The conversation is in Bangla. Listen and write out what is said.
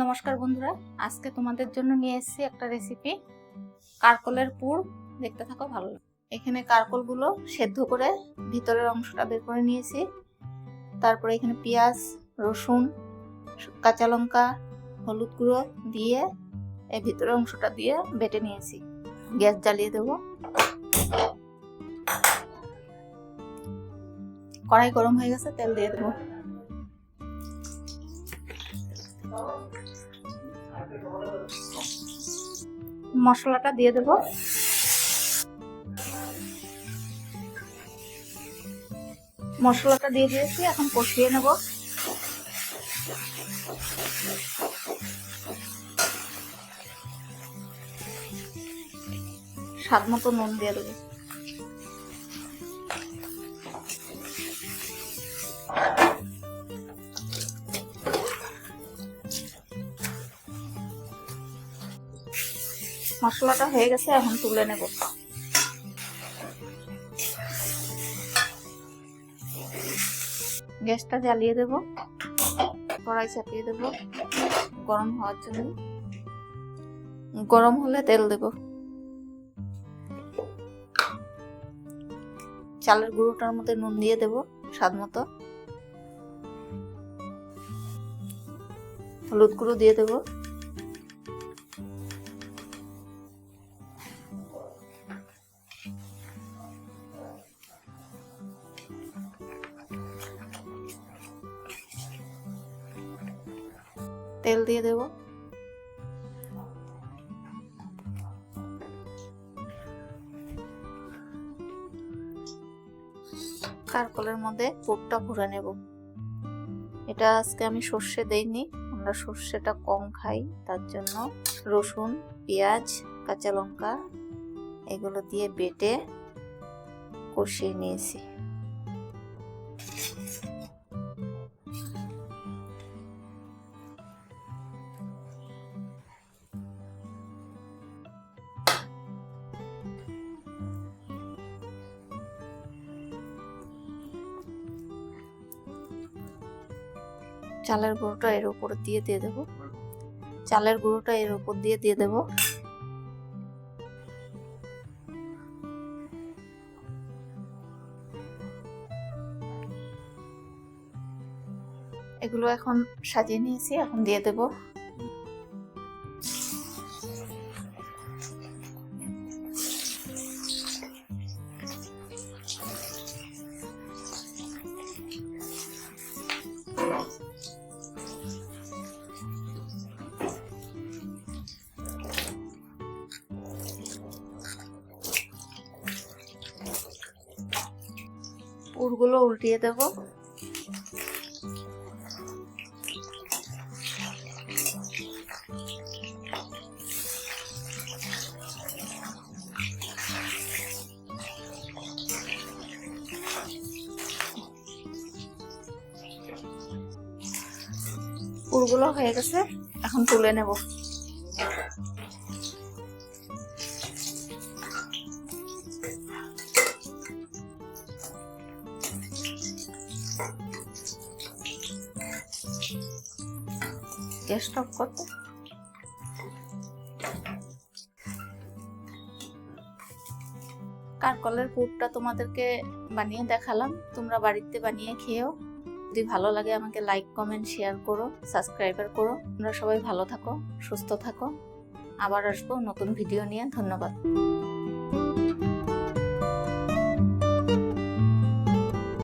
নমস্কার বন্ধুরা, আজকে তোমাদের জন্য নিয়ে এসেছি একটা রেসিপি কারকলের পুর। দেখতে থাকো, ভালো লাগে। এখানে কারকলগুলো সেদ্ধ করে ভিতরের অংশটা বের করে নিয়েছি। তারপরে এখানে পেঁয়াজ, রসুন, কাঁচা লঙ্কা, হলুদ গুঁড়ো দিয়ে এই ভিতরের অংশটা দিয়ে বেটে নিয়েছি। গ্যাস জ্বালিয়ে দেব। কড়াই গরম হয়ে গেছে, তেল দিয়ে দেবো। মশলাটা দিয়ে দেব। মশলাটা দিয়ে দিয়েছি, এখন কষিয়ে নেব। স্বাদ মতো নুন দিয়ে দেবো। মশলাটা হয়ে গেছে, এখন তুলে নেব। গ্যাসটা জ্বালিয়ে দেব, কড়াই চাপিয়ে দেব গরম হওয়ার জন্য। গরম হলে তেল দেব। চালের গুঁড়োটার মধ্যে নুন দিয়ে দেব স্বাদ মতো। হলুদ গুঁড়ো দিয়ে দেব। তেল দিয়ে দেব। কারকলের মধ্যে পুরটা ভরে নেব। এটা আজকে আমি সর্ষে দেইনি, আমরা সর্ষেটা কম খাই, তার জন্য রসুন, পেঁয়াজ, কাঁচা লঙ্কা এগুলো দিয়ে বেটে কষিয়ে নিয়েছি। চালের গুঁড়োটা এর উপর দিয়ে দেব। চালের গুঁড়োটা এর উপর দিয়ে দেব। এগুলো এখন সাজিয়ে নিয়েছি, এখন দিয়ে দেব। পুরগুলো উল্টিয়ে দেব। পুরগুলো হয়ে গেছে, এখন তুলে নেব। গ্যাসটা অফ করতে। কারকলের পুরটা তোমাদেরকে বানিয়ে দেখালাম, তোমরা বাড়িতে বানিয়ে খেয়েও। যদি ভালো লাগে আমাকে লাইক, কমেন্ট, শেয়ার করো, সাবস্ক্রাইবার করো। তোমরা সবাই ভালো থাকো, সুস্থ থাকো। আবার আসবো নতুন ভিডিও নিয়ে। ধন্যবাদ।